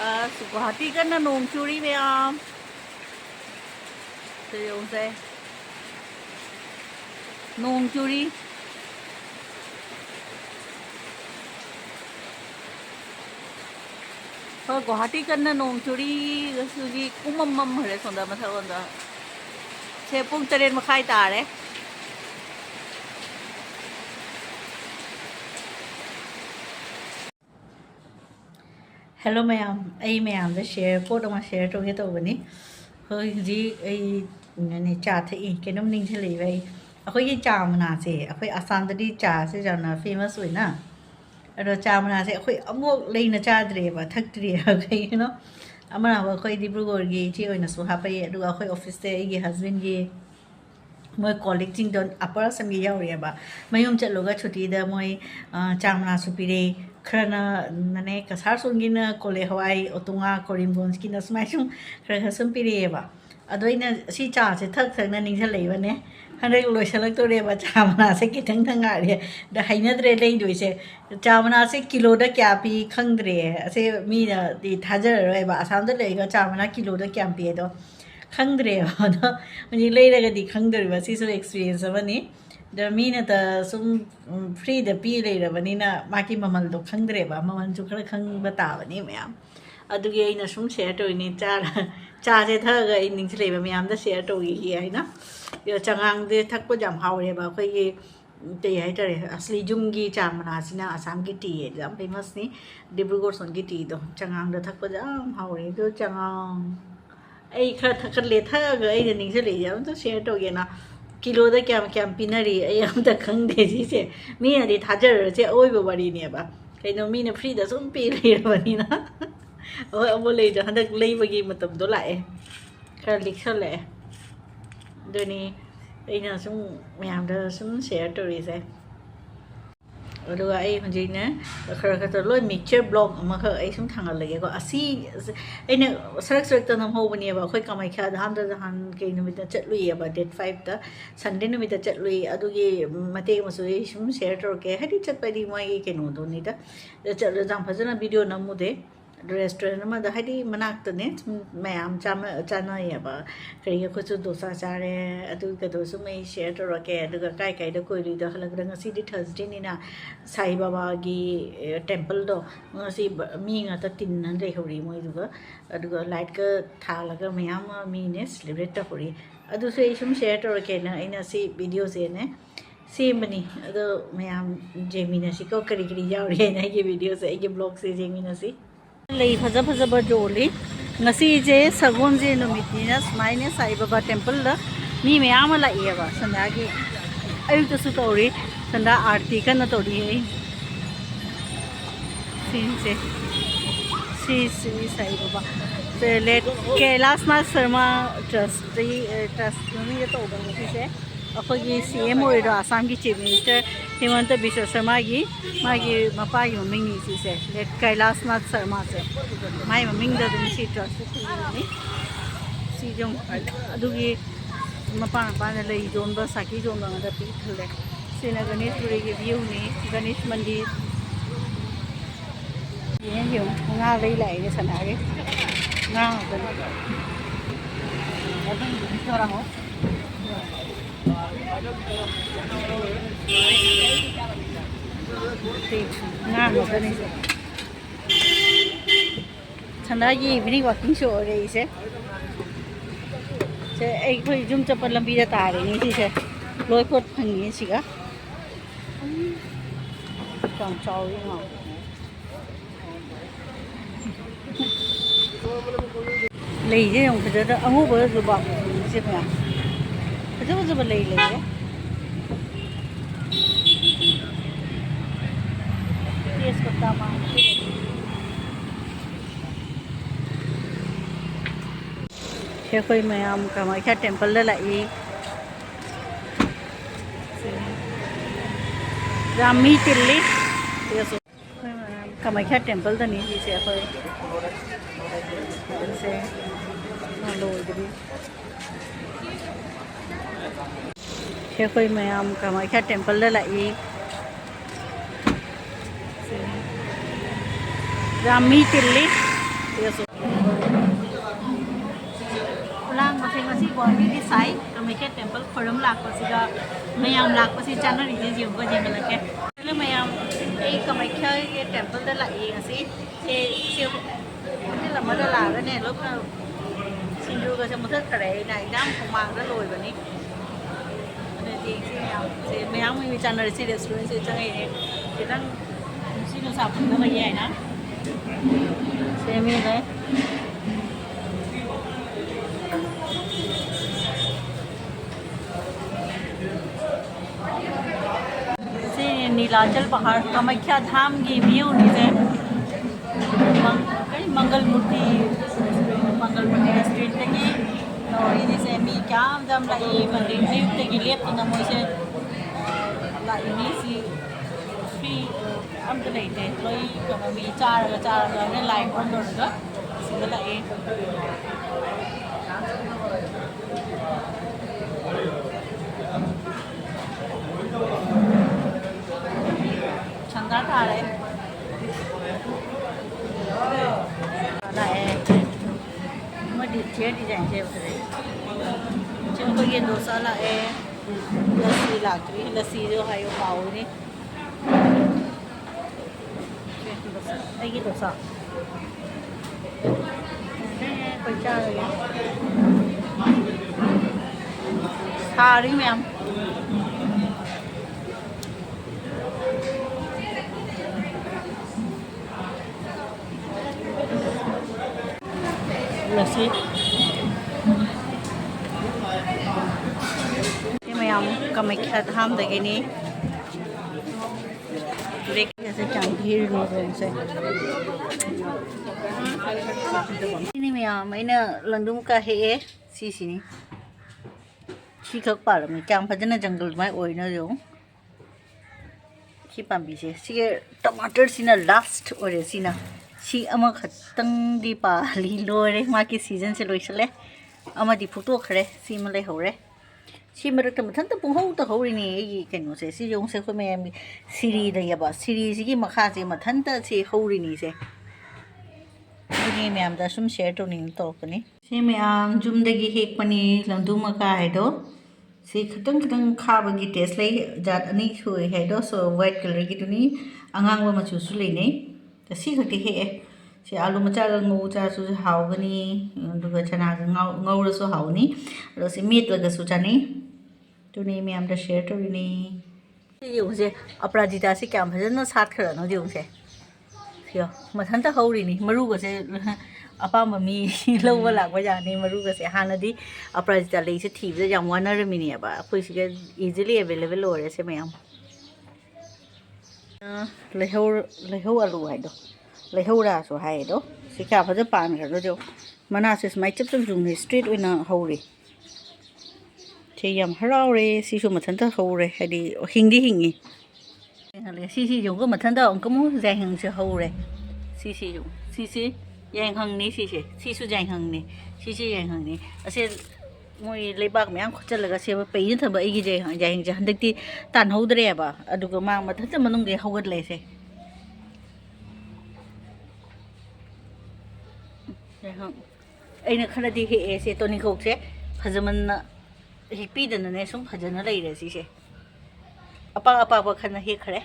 गुवाहाटी कन्ना नोंग चूरी मैम से नोंग चूरी गुवाहाटी कन्ना नोंग चूरी कुमम हरे सोंदा मथाओंदा से पुंग 7 मखाई तारे हेलो मैम मैम शेयर पोट शेयर तौगे तौबनी हजी ने चा थी कम निंगल अखोई चा मनासे अखोई आसामदी चा से जाना फेमस होना अदो चा मनासे अखोई अमुक लेना चाद्रेब थक्ट्री कईनो अखोई डिब्रुगढ़ की इचे हापे अखोई ऑफिस से हस्बैंड की मोई कॉलिग अपर असम की याब मयूम चलोगा छुट्टी मोई चा मनासु पीरे खरना नने कसार सोंगिना कोले हवाई ओतुंगा कोरिमबोन्स की नसमाई सुम खर सुम पीरेबा अदोइना सी चा से थक थकना निंगल लेबने हंड्रेक लोइसलक तोरेबा चा मना से किथंग थंगारे द हाइनद्रे लेदोइसे चा मना से किलो दा क्या पी खंगद्रे असे मीना दि थाजररोइबा आसाम दा लेगा चा मना किलो दा क्या पी दो खंगद्रे अदो मनि लेरगदि खंगदरिबा सिसु एक्सपीरियंस अबनी द मीना त सुम फ्री द पी लेरबनिना माकी ममल दो खंगद्रेबा ममल जु खर खंग बताबनी मैम अदुगी अइना सुम शेयर तोइनी चा से थग अइ निंगसलेबा मैम द शेयर तोगी हैना यो चंगांग दे थकपो जाम हावरेबा अखोई ते हाइतरे असली जुमगी चा मनासिना आसाम की टी है जाम फेमस नि डिब्रुगढ़ सोन की टी दो चंगांग द थकपो जाम हावरे दो चंगांग अइ खर थकले थग अइ निंगसले जाम तो शेयर तोगेना किलो दा क्या पीनरी अइ हम त खंगदे जिसे मी अदि थाजर से ओइबो बरिनेबा कइनो मीना फ्री दा सुम पी लेरबनिना ओ अबो ले ज हंदक लेबगी मतम दो लाए खर लिखसले दोनी अइना सुम मैम दा सुम शेयर तोरिसे अदुगा अइ हजिने खर खर लोय मिक्सचर ब्लॉग अमा ख अइ सुम थांगा लगेको असी अइने सरक सरक तनम होबनेबा अखोय कमाइख्या धाम दा हान के नुमित चटलुइबा डेट 5 दा संडे नुमित चटलुइ अदुगी मते मसुइ सुम शेयर तोरके हदि चटपदि मोय केनो दोनिदा चटल जाम फजना वीडियो नमुदे रेस्टोरेंट है मनाक्तने मैम चानाब कई खुद डोसा चारे सुम शेयर तौरके कई कई कोईद हल्दी थर्सडे साई बाबा की टेम्पल मी तीन लेहरी मोद लाइट का थाल मैम मीने सेलिब्रेट तौरी सुम शेयर तौरके वीडियो से सेमनी मैम जेमीनसी को करी करी यारे वीडियो से ब्लॉग से जेमीनसी लई फजा फजा जोली जे सगोन जे नुमितनीना सुमाइने साई बाबा टेम्पल दा मी मैम लाइएबा संदा की अयुक्तसु तौरी संदा आरती कन तौरी है सी साई बाबा से लेट कैलाशनाथ शर्मा ट्रस्ट में तौबन से अखोगी CM होइरो आसाम की चीफ मिनिस्टर हिमंत बिश्व शर्मा की मागी मपा की ममिंग से लेट कैलाशनाथ शर्मा से माई ममिंग सी ट्रस्ट सी जो मपा मपा लई जोन साकी जोन पी खले सिना गणेशपुरी की व्यू ने गणेश मंदिर ये nga लई लाए सनागे nga संदा की इवनिंग वॉकिंग शो हो रही से एक जुम चप्पल लंबी जाता आ रही से लोईपोट फंगी सिगा कम चावी हाँ ले जे हम फजर अमु बर जुबा से मैं फजर जुबा ले तेज पत्ता मां कोई मैम कामाख्या टेम्पल लाई रामी तिल्ली कामाख्या टेम्पल नहीं से कोई मैम कामाख्या टेम्पल लाई रामी तिल्ली lang mà thêm gì bỏ đi sai mấy cái temple khởi lạc của gì đó mayam lạc của gì chăn nó đi dùng cái gì mà cái lúc mayam ấy có mấy cái temple đó lại gì gì siêu cái là mới đó là cái này lúc nào xin du cái một thất cái này đang không mang rất lồi vậy thì mayam mình chăn nó đi restaurant thì chẳng ấy thì đang xin nó sạp nó cái gì đó xem như thế Nilachal पहाड़ कामाख्या धाम की view नीचे मंगल मूर्ति street तकी नीचे मी क्या जम लाई मंदिर अयुक्त की लेप ना मोसे लाई नी सी फ्री अमत लेते लोई कम मी चार ने लाइव ऑन दोरगा सिगा लाई chanda thà đấy lại mới đi chế đi dành chế vậy chứ có yên đồ sao lại lassi lạc cái lassi जो है वो पाव नहीं đây cái đồ sao कोई चार rồi thà đi mẹ lasi cái mày ông cầm mấy cái tham tới cái này lấy cái sẽ chẳng thì rồi sẽ ini mày ông mấy nè lần đúng cả hệ xí xí này khi các bạn mình chẳng phải là jungle mai oi nó giống khi bạn bị gì cái tomato xin là last oi xin na si ama khatang di pa li lore ma ki season se loisale ama di photo khare si ma le hore si ma rak ta mathan ta pung ho ta ho ri ni yi ken no se si yong se khoi me siri da ya ba siri si ki makha se mathan ta si ho ri ni se ni me am da sum share to ni to pani si me am jum da gi hek pani lamdu ma ka hai do si khatang kha ba gi taste lai jat ani khoi hai do so white color gi tu ni angang wa ma chu su le nei ta si khati he si alu macha ga ngau cha su hau ga ni du ga chana ga ngau ra su hau ni ro si meat la ga su cha ni tu ni me am da share to ni si yu se aprajita si kyam bhajan na sat khara no yu se yo mathan ta hau ri ni maru ga se apa ma mi lo ba la ba ja ni maru ga se hana di aprajita le se thi ba jam wa na ra mi ni ba khoi si ga easily available lo re se me am lehau alu hai do lehau ra so hai do si ka pha pan ra do mana se mai chap chap jung ni street oina hau ri che yam harau re si su mathan ta hau re hai di hingi le si jung ko mathan ta ong ko mu jai hang se hau re si jung si yang hang ni si su jai hang ni si yang hang ni ase moi leibak myam khotalaga se ba pei thaba igi je jai ja handakti tan hodre ba aduga ma matha manung ge hogat le se aina khara di he se toni khok se phajaman na hi pi dan ne sum phajana lai re si se apa ba khana he khare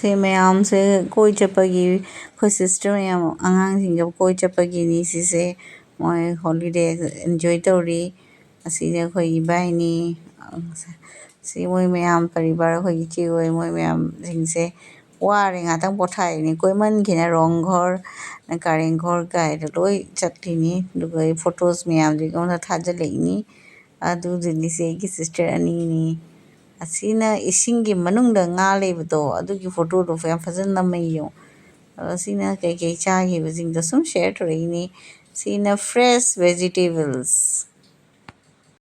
से ma'am से कोई चपगी कोई sister ma'am आंगांग सिंग कोई चपगी नि सिसे मोय holiday enjoy तौरी असिने खोई बायनी सी मोय ma'am परिवार खोई ची होय मोय मैम सिंग से ꯋꯥꯔꯦ ꯉꯥꯛꯇꯪ ꯄꯣꯊꯥꯔꯤꯅꯤ ꯀꯣꯏꯃꯟꯈꯤꯅ ꯔꯣꯡꯘꯔ ꯀꯥꯔꯦꯡꯘꯔ ꯀꯥꯏꯗ ꯂꯣꯏ ꯆꯠꯂꯤꯅꯤ ꯑꯗꯨꯒ ꯑꯩ ꯐꯣꯇꯣꯁ ꯃꯌꯥꯝꯗꯨ ꯑꯩꯉꯣꯟꯗ ꯊꯥꯖꯤꯜꯂꯛꯏꯅꯤ ꯑꯗꯨꯗꯨꯅꯤꯁꯦ ꯑꯩꯒꯤ ꯁꯤꯁꯇꯔ ꯑꯅꯤꯅꯤ ꯑꯁꯤꯅ ꯏꯁꯤꯡꯒꯤ ꯃꯅꯨꯡꯗ ꯉꯥ ꯂꯩꯕꯗꯣ ꯑꯗꯨꯒꯤ ꯐꯣꯇꯣꯗꯣ ꯌꯥꯝ ꯐꯖꯅ ꯅꯝꯃ ꯌꯦꯡꯉꯨ ꯁꯤꯅ ꯀꯩꯀꯩ ꯆꯥꯈꯤꯕꯁꯤꯡꯗꯣ ꯁꯨꯝ ꯁꯦꯌꯔ ꯇꯧꯔꯛꯏꯅꯤ ꯁꯤꯅ ꯐ꯭ꯔꯦꯁ ꯚꯦꯖꯤꯇꯦꯕꯜꯁ